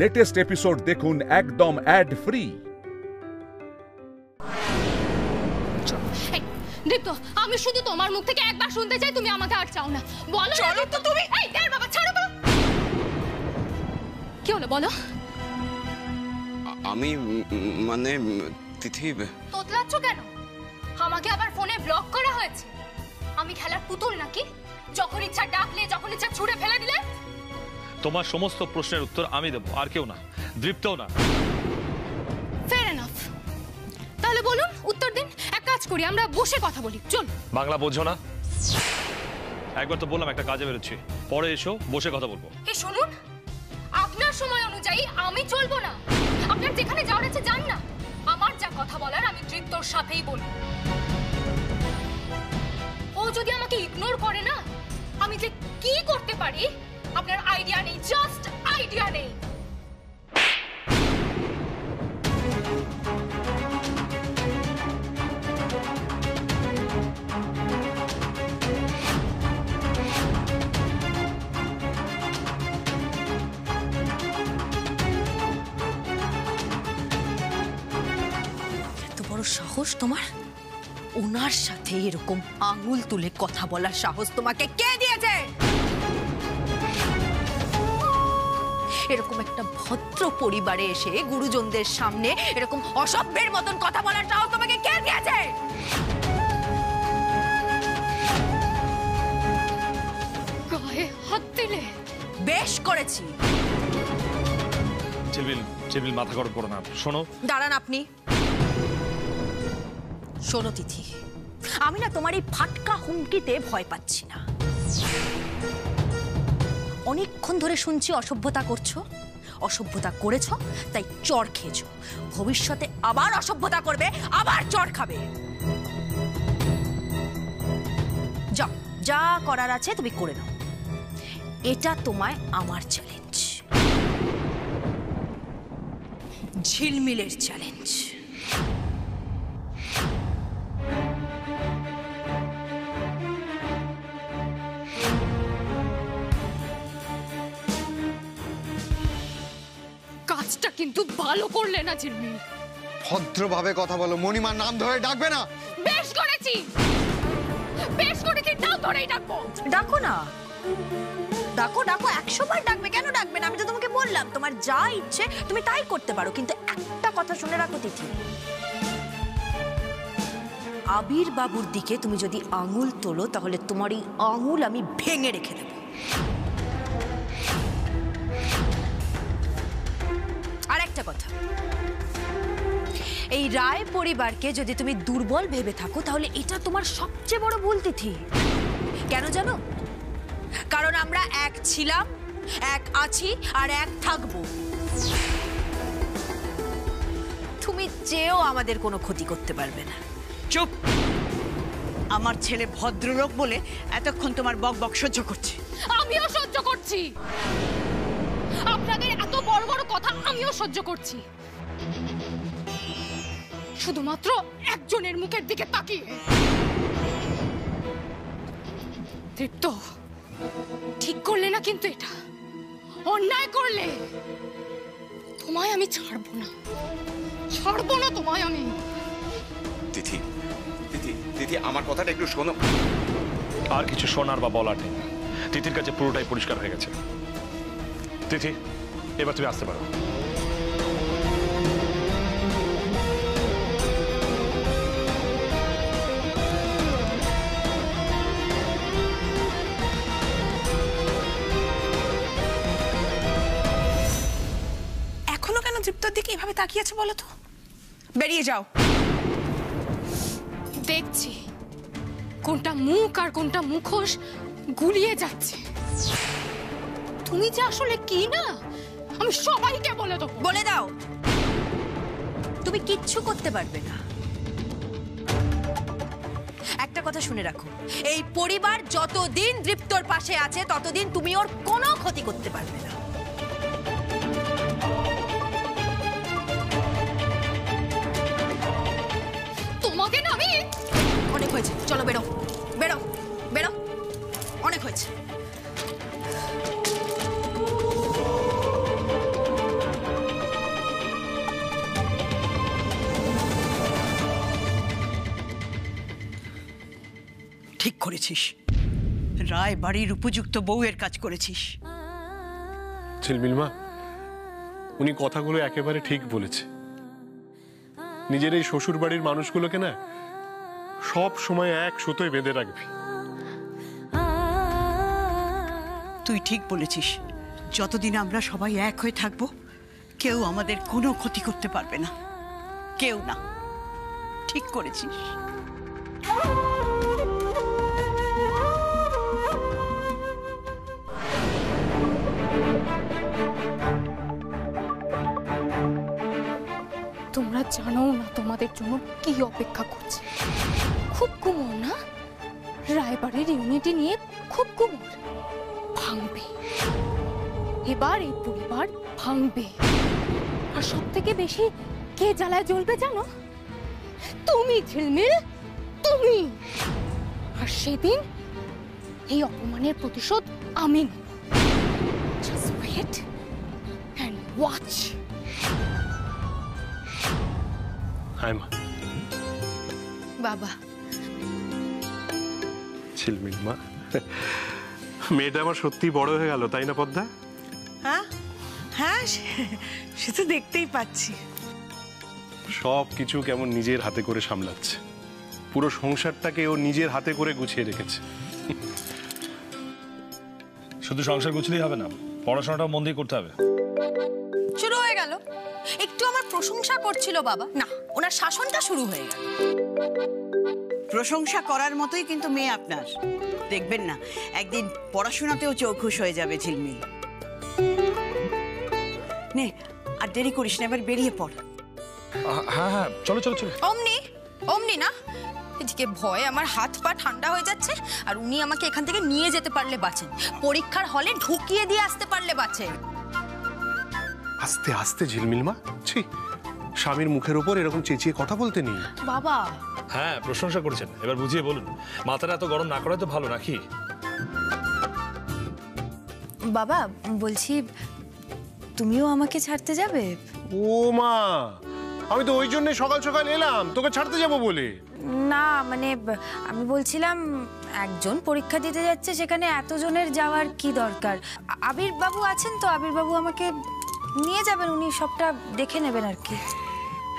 Latest episode দেখুন একদম add free. দীপ্ত, আমি শুধু তোমার মুখ থেকে একবার শুনতে চাই, তুমি আমাকে আর চাও না। বলো চলো তো তুমি। এই দেখ বাবা, ছাড়ো তো। কি হলো বলো? আমি মানে তিথি, তোতলাচ্ছ কেন? আমাকে আবার ফোনে ব্লক করা হয়েছে। আমি খেলার পুতুল নাকি? যখন ইচ্ছা ডাকলে, যখন ইচ্ছা ছুঁড়ে ফেলে দিলে। তোমার সমস্ত প্রশ্নের উত্তর আমি দেব, আর কেউ না, দীপ্তও না। Fair enough. তাহলে বলুন, উত্তর দিন। এক কাজ করি, আমরা বসে কথা বলি, চল। বাংলা বোঝো না? একবার তো বললাম একটা কাজে বেরোচ্ছি, পরে এসো, বসে কথা বলবো। এই শুনুন, আপনার সময় অনুযায়ী আমি চলবো না। আপনার যেখানে যাওয়ার আছে যান না। আমার যা কথা বলার আমি দীপ্তর সাথেই বলবো। ও যদি আমাকে ইগনোর করে না, আমি যে কি করতে পারি আপনার আইডিয়া নেই, জাস্ট আইডিয়া নেই। সাহস তোমার? ওনার সাথে এরকম আঙুল তুলে কথা বলার সাহস তোমাকে কে দিয়েছে? এরকম একটা ভদ্র পরিবারে এসে গুরুজনদের সামনে এরকম অসভ্যের মতন কথা বলার সাহস তোমাকে কে দিয়েছে? গায়ে হাত দিলে? বেশ করেছি। চিবিল মাথা গরম করো না। শোনো। দাঁড়ান আপনি। শোনো তিথি, আমি না তোমার এই ফাটকা হুমকিতে ভয় পাচ্ছি না। অনেকক্ষণ ধরে শুনছি অসভ্যতা করছো, অসভ্যতা করেছো, তাই চড় খেয়েছো। ভবিষ্যতে আবার অসভ্যতা করবে, আবার চড় খাবে। যাও, যা করার আছে তুমি করে নাও। এটা তোমায় আমার চ্যালেঞ্জ, ঝিলমিলের চ্যালেঞ্জ। কাজটা কিন্তু ভালো করলে না ঝিলমিল। ভদ্রভাবে কথা বলো, মণিমার নাম ধরে ডাকবে না। বেশ করেছি, বেশ করেছি, নাম ধরেই ডাকবো। ডাকো না, ডাকো ডাকো, 100 বার ডাকবে, কেন ডাকবে না? আমি তো তোমাকে বললাম তোমার যা ইচ্ছে তুমি তাই করতে পারো, কিন্তু একটা কথা শুনে রাখো তিথি, আবির বাবুর দিকে তুমি যদি আঙুল তোলো তাহলে তোমার এই আঙুল আমি ভেঙে রেখে দেব। আর একটা কথা, এই রায় পরিবারকে যদি তুমি দুর্বল ভেবে থাকো তাহলে এটা তোমার সবচেয়ে বড় ভুল তিথি। কেন জানো? কারণ আমরা এক ছিলাম, এক আছি, আর এক থাকবো। তুমি চেয়েও আমাদের কোনো ক্ষতি করতে পারবে না। চুপ! আমার ছেলে ভদ্রলোক বলে এতক্ষণ তোমার বক বক সহ্য করছে। আমিও সহ্য করছি, আপনাদের এত বড় বড় কথা আমিও সহ্য করছি, শুধুমাত্র একজনের মুখের দিকে তাকিয়ে। দীপ্ত, ঠিক করলে না কিন্তু, এটা অন্যায় করলে। তোমায় আমি ছাড়বো না, ছাড়বো না তোমায় আমি। তিথি, তিথি, তিথি, আমার কথাটা একটু শোনো। আর কিছু শোনার বা বলার নেই। তিথির কাছে পুরোটাই পরিষ্কার হয়ে গেছে। তিথি, এবার তুমি আসতে পারো। এখনো কেন দীপ্তর দিকে এভাবে তাকিয়ে আছে বলো তো? বেরিয়ে যাও। দেখছি কোনটা মুখ আর কোনটা মুখোশ গুলিয়ে যাচ্ছে। তুমি যে আসলে কি না আমি সবাইকে বলে দেবো। বলে দাও, তুমি কিচ্ছু করতে পারবে না। একটা কথা শুনে রাখো, এই পরিবার যতদিন দীপ্তর পাশে আছে ততদিন তুমি ওর কোনো ক্ষতি করতে পারবে না। তোমাকে না আমি। অনেক হয়েছে, চলো বেরো বেরো বেরো, অনেক হয়েছে। ঠিক করেছিস, রায় বাড়ির উপযুক্ত বউয়ের কাজ করেছিস। ঝিলমিল মা, উনি কথাগুলো একেবারে ঠিক বলেছে। নিজের এই শ্বশুর বাড়ির মানুষগুলোকে না সব সময় এক সুতোয় বেঁধে রাখবি। তুই ঠিক বলেছিস, যতদিন আমরা সবাই এক হয়ে থাকবো কেউ আমাদের কোনো ক্ষতি করতে পারবে না, কেউ না। ঠিক করেছিস। তোমরা জানো না তোমাদের জন্য কি অপেক্ষা করছে। খুব কুমোর না, রায়বাড়ির ইউনিটি নিয়ে খুব কুমোর ভাঙবে। এবার এই পরিবার ভাঙবে। আর সব থেকে বেশি কে জ্বালায় জ্বলবে জানো? তুমি ঝিলমিল, তুমি। আর সেদিন এই অপমানের প্রতিশোধ আমি নেব। Just wait and watch. হায় মা। বাবা, ঝিলমিল মা, মেয়েটা আমার সত্যি বড় হয়ে গেল, তাই না পদ্মা? হ্যাঁ হ্যাঁ, সে তো দেখতেই পাচ্ছি। সব কিছু কেমন নিজের হাতে করে সামলাচ্ছে, পুরো সংসারটাকে ও নিজের হাতে করে গুছিয়ে রেখেছে। শুধু সংসার গুছলেই হবে না, পড়াশোনাটাও মন দিয়ে করতে হবে। শুরু হয়ে গেল। একটু আমার প্রশংসা করছিল বাবা, না ওনার শাসনটা শুরু হয়ে গেল। প্রশংসা করার মতোই কিন্তু মেয়ে আপনার, দেখবেন না একদিন পড়াশোনাতেও চৌখুশ হয়ে যাবে ঝিলমিল। নে আর দেরি করিস না, এবার বেরিয়ে পড়। হ্যাঁ হ্যাঁ, চলো চলো চলো। অমনি অমনি না, এদিকে ভয়ে আমার হাত পা ঠান্ডা হয়ে যাচ্ছে, আর উনি আমাকে এখান থেকে নিয়ে যেতে পারলে বাঁচেন, পরীক্ষার হলে ঢুকিয়ে দিয়ে আসতে পারলে বাঁচেন। আস্তে আস্তে ঝিলমিল মা, ছি, স্বামীর মুখের উপর এরকম চেঁচিয়ে কথা বলতে নেই। বাবা, হ্যাঁ প্রশংসা করেছেন, এবার বুঝিয়ে বলুন। মাথাটা এত গরম না করাই তো ভালো নাকি? বাবা বলছি, তুমিও আমাকে ছাড়তে যাবে? ও মা, আমি তো ওই জন্য সকাল সকাল এলাম তোকে ছাড়তে যাব বলে। না মানে আমি বলছিলাম, একজন পরীক্ষা দিতে যাচ্ছে, সেখানে এতজনের যাওয়ার কি দরকার? আবির বাবু আছেন তো, আবির বাবু আমাকে নিয়ে যাবেন, উনি সবটা দেখে নেবেন আর কি।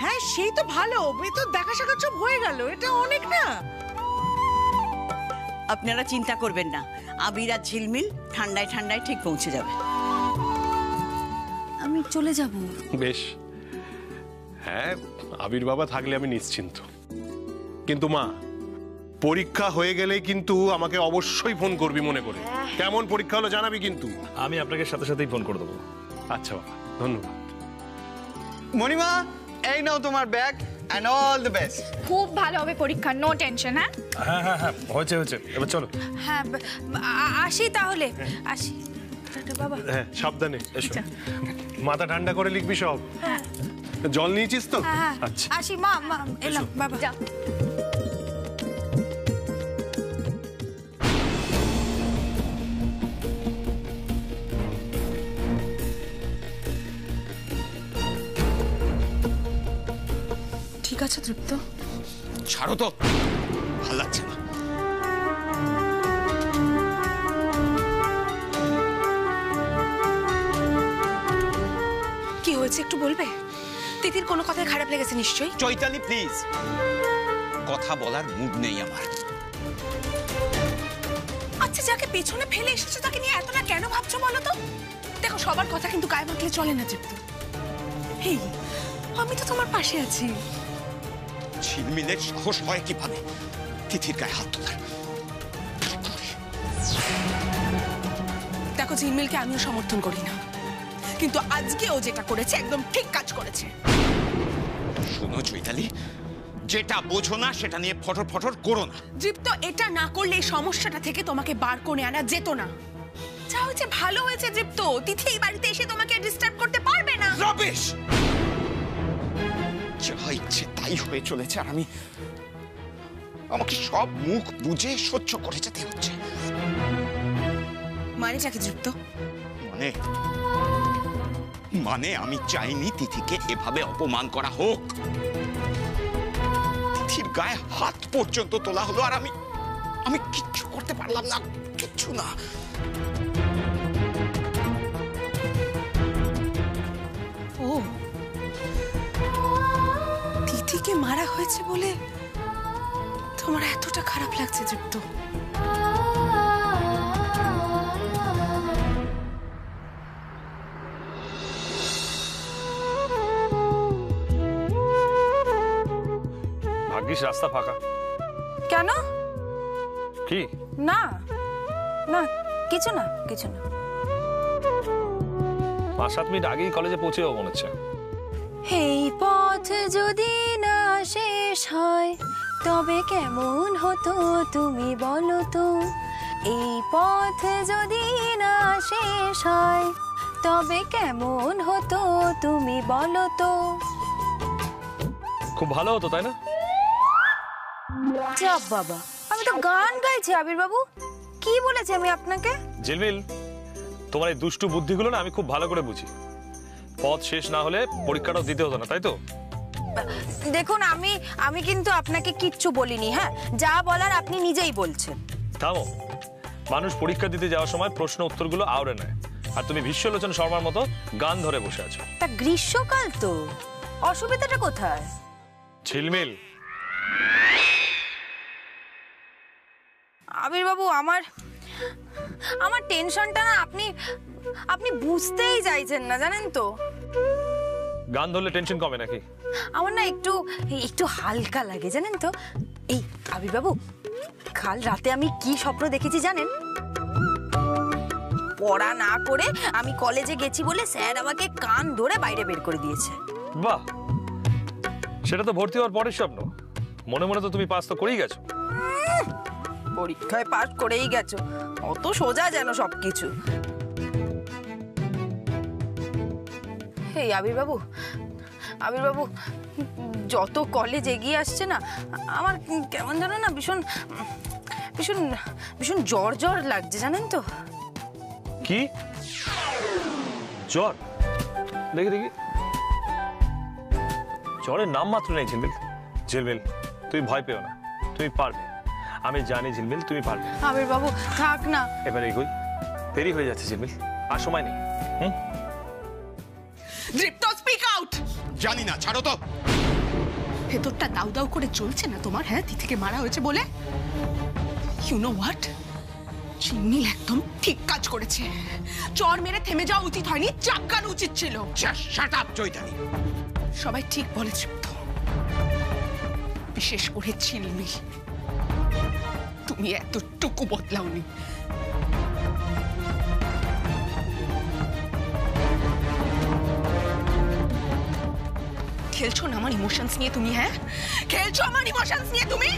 হ্যাঁ সেই তো ভালো, এই তো দেখা সাক্ষাৎ সব হয়ে গেল, এটা অনেক না। আপনারা চিন্তা করবেন না, আবির আর ঝিলমিল ঠান্ডায় ঠান্ডায় ঠিক পৌঁছে যাবে। আমি চলে যাব। বেশ, হ্যাঁ আবির বাবা থাকলে আমি নিশ্চিন্ত। কিন্তু মা, পরীক্ষা হয়ে গেলেই কিন্তু আমাকে অবশ্যই ফোন করবি মনে করে। কেমন পরীক্ষা হলো জানাবি কিন্তু। আমি আপনাকে সাথে সাথেই ফোন করে দেবো। আচ্ছা বাবা, ধন্যবাদ। মণিমা, এই নাও তোমার bag and all the best. খুব ভালো হবে পরীক্ষা, নো টেনশন। হ্যাঁ হ্যাঁ হ্যাঁ হ্যাঁ, হয়েছে হয়েছে, এবার চলো। হ্যাঁ আসি তাহলে, আসি। টাটা বাবা। হ্যাঁ সাবধানে এসো, মাথা ঠান্ডা করে লিখবি সব। জল নিয়েছিস তো? হ্যাঁ আচ্ছা আসি মা, এলাম বাবা। যা। ঠিক আছে তৃপ্ত, ছাড়ো তো, ভালো লাগছে না। কি হয়েছে একটু বলবে? তিতির কোনো কথায় খারাপ লেগেছে নিশ্চয়ই। চৈতালি প্লিজ, কথা বলার মুড নেই আমার। আচ্ছা, যাকে পেছনে ফেলে এসেছো তাকে নিয়ে এতটা কেন ভাবছো বলো তো? দেখো, সবার কথা কিন্তু গায়ে মাখলে চলে না তৃপ্ত। হেই, আমি তো তোমার পাশে আছি। ঝিলমিলের সাহস হয় কিভাবে তিথির গায়ে হাত তোলার? দেখো, ঝিলমিলকে আমিও সমর্থন করি না, কিন্তু আজকে ও যেটা করেছে একদম ঠিক কাজ করেছে। শোনো চৈতালি, যেটা বোঝো না সেটা নিয়ে ফটর ফটর করো না। দীপ্ত, এটা না করলে এই সমস্যাটা থেকে তোমাকে বার করে আনা যেত না। যা হয়েছে ভালো হয়েছে দীপ্ত, তিথি এই বাড়িতে এসে তোমাকে ডিস্টার্ব করতে পারবে না। রবিশ! যা ইচ্ছে তাই হয়ে চলেছে, আর আমাকে সব মুখ বুঝে সহ্য করে যেতে হচ্ছে। মানেটা কি দীপ্ত? মানে আমি চাইনি তিথিকে এভাবে অপমান করা হোক। তিথির গায়ে হাত পর্যন্ত তোলা হলো, আর আমি আমি কিচ্ছু করতে পারলাম না, কিচ্ছু না। ও, তিথিকে মারা হয়েছে বলে তোমার এতটা খারাপ লাগছে দীপ্ত? ভাগ্যিস রাস্তা ফাঁকা। কেন? কি? না না, কিছু না, কিছু না। 5-7 মিনিট আগেই কলেজে পৌঁছে যাবো মনে হচ্ছে। এই পথ যদি না শেষ হয় তবে কেমন হতো তুমি বলো তো? এই পথ যদি না শেষ হয় তবে কেমন হতো তুমি বলো তো? খুব ভালো হতো, তাই না? চাপ বাবা, আমি তো গান গাইছি। আবির বাবু, কি বলেছি আমি আপনাকে? ঝিলমিল, তোমার এই দুষ্টু বুদ্ধিগুলো না আমি খুব ভালো করে বুঝি। পথ শেষ না হলে পরীক্ষাটাও দিতে হতো না, তাই তো? দেখুন, আমি কিন্তু আপনাকে কিচ্ছু বলিনি। হ্যাঁ, যা বলার আপনি নিজেই বলছেন। থামো। মানুষ পরীক্ষা দিতে যাওয়ার সময় প্রশ্ন উত্তরগুলো আওড়ে নেয়, আর তুমি বিশ্বলোচন শর্মার মতো গান ধরে বসে আছো। তা গ্রীষ্মকাল তো, অসুবিধাটা কোথায়? ঝিলমিল, আবির বাবু, আমার টেনশনটা না আপনি বুঝতেই চাইছেন না, জানেন তো। গান ধরলে টেনশন কমে নাকি? আমার না একটু হালকা লাগে, জানেন তো। এই আবির বাবু, কাল রাতে আমি কি স্বপ্ন দেখেছি জানেন? পড়া না করে আমি কলেজে গেছি বলে স্যার আমাকে কান ধরে বাইরে বের করে দিয়েছে। বাহ, সেটা তো ভর্তি হওয়ার পরের স্বপ্ন। মনে মনে তো তুমি পাস তো করেই গেছো। পরীক্ষায় পাস করেই গেছো, অত সোজা যেন সবকিছু। এই আবির বাবু, যত কলেজ এগিয়ে আসছে না, আমার কেমন যেন না ভীষণ ভীষণ ভীষণ জ্বর জ্বর লাগছে, জানেন তো। কি জ্বর? দেখি দেখি, জ্বরের নাম মাত্র নেই। ঝিলমিল, ঝিলমিল, তুমি ভয় পেও না, তুমি পারবে। আমি জানি ঝিলমিল, তুমি পারবে। আবির বাবু, থাক না। এবারে এগোই, দেরি হয়ে যাচ্ছে ঝিলমিল, আর সময় নেই। দীপ্ত, স্পিক আউট। জানি না, ছাড়ো তো। ভেতরটা দাউ দাউ করে চলছে না তোমার? হ্যাঁ, তিথিকে মারা হয়েছে বলে। ইউ নো হোয়াট, চিন্নি একদম ঠিক কাজ করেছে। চর মেরে থেমে যাওয়া উচিত হয়নি, চাপকানো উচিত ছিল। Shut up Chaitali. সবাই ঠিক বলেছে তো, বিশেষ করে ঝিলমিল। তুমি এতটুকু বদলাওনি। খেলছো না আমার ইমোশনস নিয়ে তুমি? হ্যাঁ, খেলছো আমার ইমোশনস নিয়ে তুমি।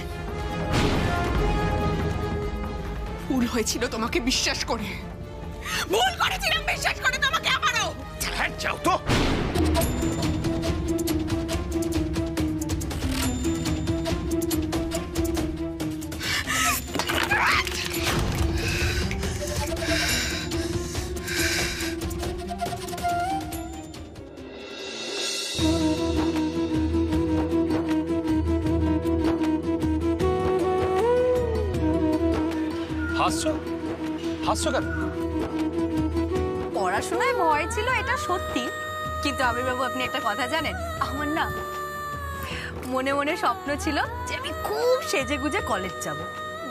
ভুল হয়েছিল তোমাকে বিশ্বাস করে, ভুল করেছিলাম বিশ্বাস করে তোমাকে আমারও। হ্যাঁ, যাও তো। হাসছো? হাসছো কেন? পড়াশোনায় ভয় ছিল, এটা সত্যি। কিন্তু আবির বাবু, আপনি একটা কথা জানেন? আমার না মনে মনে স্বপ্ন ছিল যে আমি খুব সেজে গুজে কলেজ যাব,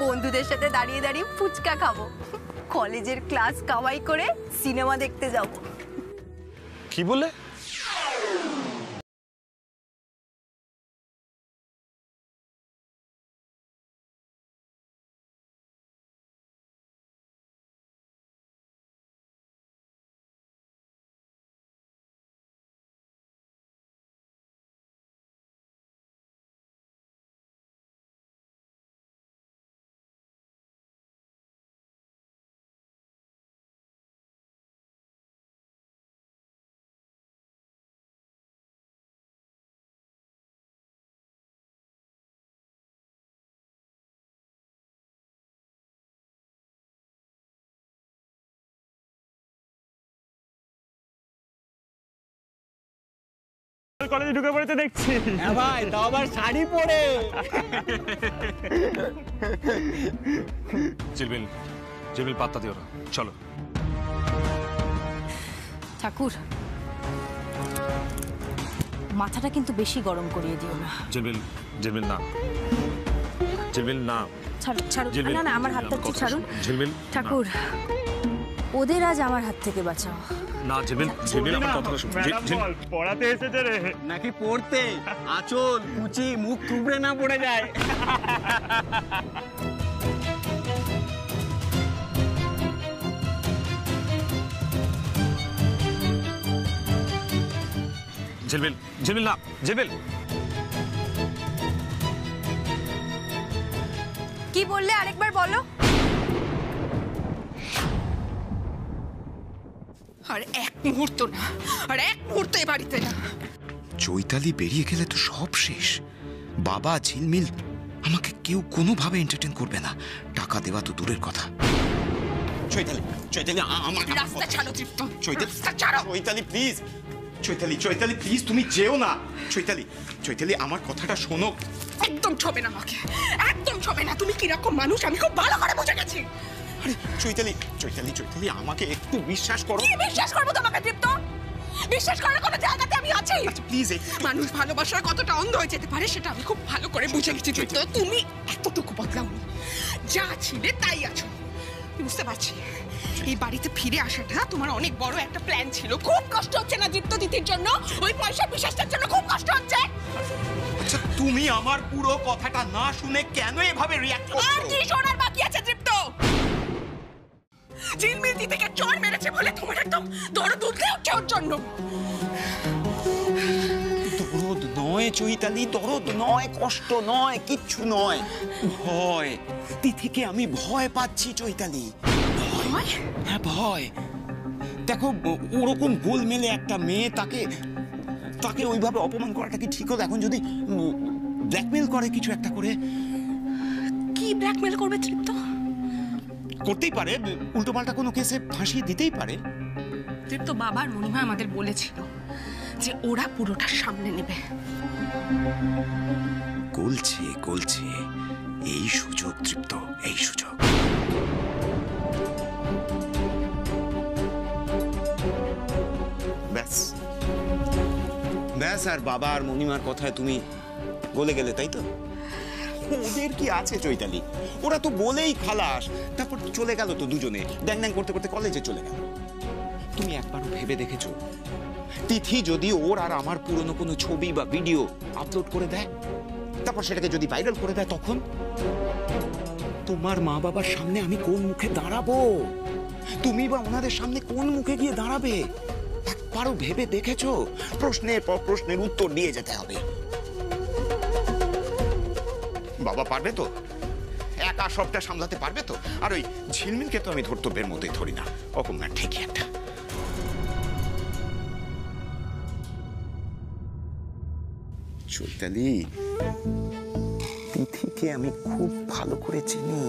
বন্ধুদের সাথে দাঁড়িয়ে দাঁড়িয়ে ফুচকা খাবো, কলেজের ক্লাস কামাই করে সিনেমা দেখতে যাব। কি বলে? কলেজে ঢুকে পড়েছে দেখছি। হ্যাঁ ভাই, তাও আবার শাড়ি পরে। ঝিলমিল, ঝিলমিল পাত্তা দিও না, চলো। ঠাকুর, মাথাটা কিন্তু বেশি গরম করিয়ে দিও না। ঝিলমিল, ঝিলমিল না, ঝিলমিল না। ছাড়ুন, ছাড়ুন। ঝিলমিল, না না, আমার হাতটা একটু ছাড়ুন। ঝিলমিল, ঠাকুর, ওদের আজ আমার হাত থেকে বাঁচাও। না ঝিলমিল, ঝিলমিল আমার কথাটা শুনো। ম্যাডাম বল, পড়াতে এসেছে রে নাকি পড়তে? আঁচল কুচি মুখ থুবড়ে না পড়ে যায়। ঝিলমিল, ঝিলমিল না, ঝিলমিল। কি বললে আরেকবার বলো। আর এক মুহূর্ত না, আর এক মুহূর্ত এ বাড়িতে না। চৈতালি বেরিয়ে গেলে তো সব শেষ। বাবা, ঝিলমিল, আমাকে কেউ কোনোভাবে এন্টারটেইন করবে না। টাকা দেওয়া তো দূরের কথা। চৈতালি, চৈতালি, আমার রাস্তা ছাড়ো তৃপ্ত, চৈতালি, রাস্তা ছাড়ো। চৈতালি প্লিজ, চৈতালি, চৈতালি প্লিজ, তুমি যেও না। চৈতালি, চৈতালি, আমার কথাটা শোনো। একদম ছবে না আমাকে, একদম ছবে না। তুমি কিরকম মানুষ আমি খুব ভালো করে বুঝে গেছি। আরে চৈতালি, চৈতালি, চৈতালি, আমাকে একটু বিশ্বাস করো। কি বিশ্বাস করবো তোমাকে তৃপ্ত? বিশ্বাস করার কোনো জায়গাতে আমি আছি? প্লিজ, মানুষ ভালোবাসার কতটা অন্ধ হয়ে যেতে পারে সেটা আমি খুব ভালো করে বুঝে গেছি তৃপ্ত। তুমি এতটুকু বদলাওনি, যা ছিলে তাই আছো। বুঝতে পারছি এই বাড়িতে ফিরে আসাটা তোমার অনেক বড় একটা প্ল্যান ছিল। খুব কষ্ট হচ্ছে না দীপ্ত দিদির জন্য? ওই পয়সা বিশ্বাসটার জন্য খুব কষ্ট হচ্ছে? আচ্ছা, তুমি আমার পুরো কথাটা না শুনে কেন এভাবে রিঅ্যাক্ট করছো? আর কি শোনার বাকি আছে তৃপ্ত? ঝিলমিল দিদিকে চড় মেরেছে বলে তোমার একদম দরদ উঠে উঠছে ওর জন্য। দরদ নয় চৈতালি, দরদ নয়, কষ্ট নয়, কিচ্ছু নয়, ভয়। তিথিকে আমি ভয় পাচ্ছি চৈতালি। ভয়? হ্যাঁ, ভয়। দেখো, ওরকম গোলমেলে একটা মেয়ে, তাকে তাকে ওইভাবে অপমান করাটা কি ঠিক হলো? এখন যদি ব্ল্যাকমেল করে কিছু একটা করে। কি ব্ল্যাকমেল করবে তৃপ্ত? করতেই পারে, উল্টোপাল্টা কোনো কেসে ফাঁসিয়ে দিতেই পারে। তৃপ্ত, বাবার মনিমা আমাদের বলেছিল যে ওরা পুরোটা সামনে নেবে। গলছে গলছে, এই সুযোগ তৃপ্ত, এই সুযোগ। ব্যাস ব্যাস, আর বাবা আর মনিমার কথায় তুমি গলে গেলে, তাই তো? ওদের কি আছে চৈতালি? ওরা তো বলেই খালাস, তারপর চলে গেল তো দুজনে, ড্যাং ড্যাং করতে করতে কলেজে চলে গেল। তুমি একবারও ভেবে দেখেছো তিথি যদি ওর আর আমার পুরনো কোনো ছবি বা ভিডিও আপলোড করে দেয়, তারপর সেটাকে যদি ভাইরাল করে দেয়, তখন তোমার মা বাবার সামনে আমি কোন মুখে দাঁড়াবো? তুমি বা ওনাদের সামনে কোন মুখে গিয়ে দাঁড়াবে? একবারও ভেবে দেখেছো? প্রশ্নের পর প্রশ্নের উত্তর দিয়ে যেতে হবে। বাবা পারবে তো? একা সবটা সামলাতে পারবে তো? আর ওই ঝিলমিলকে তো আমি ধর্তব্যের মধ্যে ধরি না, ওরকম না, ঠিকই একটা। চৈতালি, তিথিকে আমি খুব ভালো করে চিনি।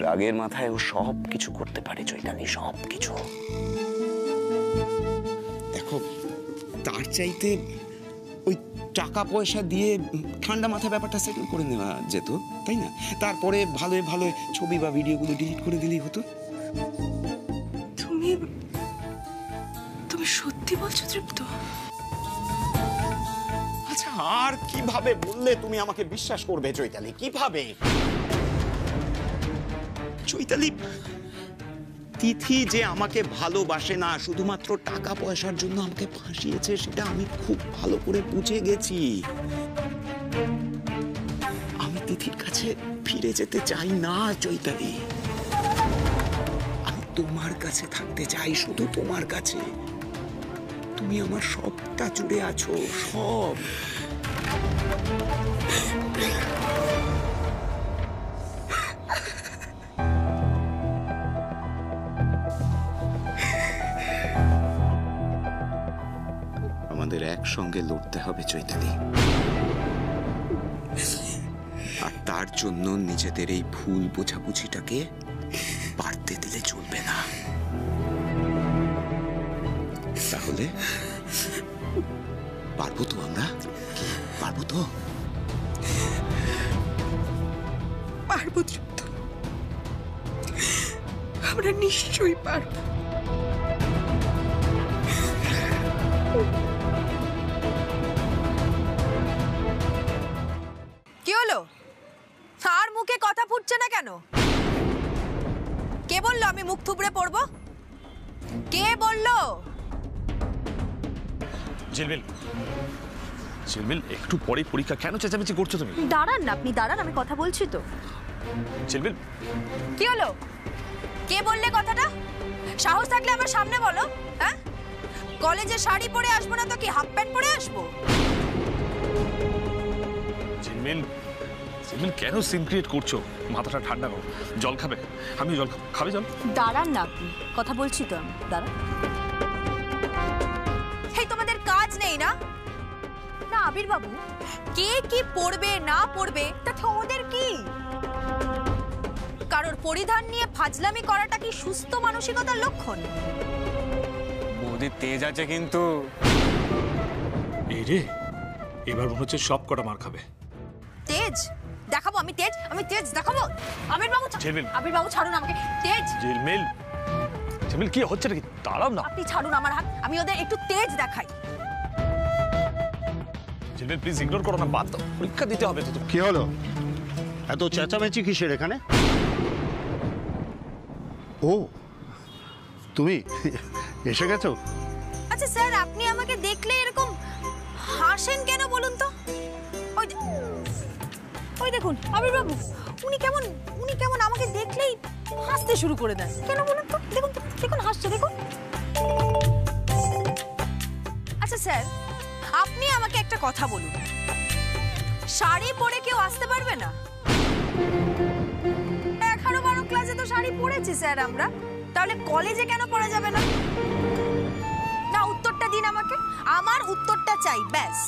রাগের মাথায় ও সব কিছু করতে পারে চৈতালি, সব কিছু। দেখো, তার চাইতে ওই টাকা পয়সা দিয়ে ঠান্ডা মাথায় ব্যাপারটা সেটেল করে নেওয়া যেত, তাই না? তারপরে ভালো ভালো ছবি বা ভিডিওগুলো ডিলিট করে দিলেই হতো। তুমি তুমি সত্যি বলছো তৃপ্ত? আচ্ছা, আর কিভাবে বললে তুমি আমাকে বিশ্বাস করবে চৈতালি? কিভাবে? চৈতালি, তিথি যে আমাকে ভালোবাসে না, শুধুমাত্র টাকা পয়সার জন্য আমাকে ফাঁসিয়েছে, সেটা আমি খুব ভালো করে বুঝে গেছি। আমি তিথির কাছে ফিরে যেতে চাই না চৈতালি। আমি তোমার কাছে থাকতে চাই, শুধু তোমার কাছে। তুমি আমার সবটা জুড়ে আছো, সব। আমাদের একসঙ্গে লড়তে হবে চৈতালি, আর তার জন্য নিজেদের এই ভুল বোঝাবুঝিটাকে বাড়তে দিলে চলবে না। পারবো তো আমরা? পারবো তো? পারবো তো, আমরা নিশ্চয়ই পারবো। কি হলো? আর মুখে কথা ফুটছে না কেন? কে বললো আমি মুখ থুবড়ে পড়বো? কে বললো? ঝিলমিল, ঝিলমিল, একটু পরে পরীক্ষা, কেন চেঁচামেচি করছো তুমি? দাঁড়ান না, আপনি দাঁড়ান, আমি কথা বলছি তো। ঝিলমিল, কি হলো? কে বললে কথাটা? সাহস থাকলে আমার সামনে বলো। হ্যাঁ, কলেজে শাড়ি পরে আসবো না তো কি হাফ প্যান্ট পরে আসবো? ঝিলমিল, ঝিলমিল, কেন সিন ক্রিয়েট করছো? মাথাটা ঠান্ডা করো, জল খাবে? আমি জল খাবে? জল দাঁড়ান না, আপনি কথা বলছি তো আমি, দাঁড়ান। হেই, তোমাদের কাজ নেই না? না আবির বাবু, কে কি পড়বে না পড়বে তাতে ওদের কি? কারোর পরিধান নিয়ে ফাজলামি করাটা কি সুস্থ মানসিকতার লক্ষণ? বৌদির তেজ আছে কিন্তু। এই রে, এবার মনে হচ্ছে সব কটা মার খাবে। তেজ দেখাবো? আমি তেজ দেখাবো? আবির বাবু, ঝিলমিল, আবির বাবু ছাড়ুন আমাকে। তেজ, ঝিলমিল, ঝিলমিল, কি হচ্ছে নাকি? দাঁড়াও না, আপনি ছাড়ুন আমার হাত, আমি ওদের একটু তেজ দেখাই। ঝিলমিল, প্লিজ ইগনোর করো না, বাদ দাও, পরীক্ষা দিতে হবে তো। কি হলো? এত চেঁচামেচি কিসের এখানে? ও, তুমি এসে গেছো? আচ্ছা স্যার, আপনি আমাকে দেখলে এরকম হাসেন কেন বলুন তো? ওই দেখুন আবির বাবু, উনি কেমন আমাকে দেখলেই হাসতে শুরু করে দেন। কেন বলুন তো? দেখুন দেখুন হাসছে, দেখুন। আচ্ছা স্যার, আপনি আমাকে একটা কথা বলুন, শাড়ি পরে কেউ আসতে পারবে না? 11-12 ক্লাসে তো শাড়ি পরেছি স্যার আমরা, তাহলে কলেজে কেন পরা যাবে না? না, উত্তরটা দিন আমাকে, আমার উত্তরটা চাই, ব্যাস।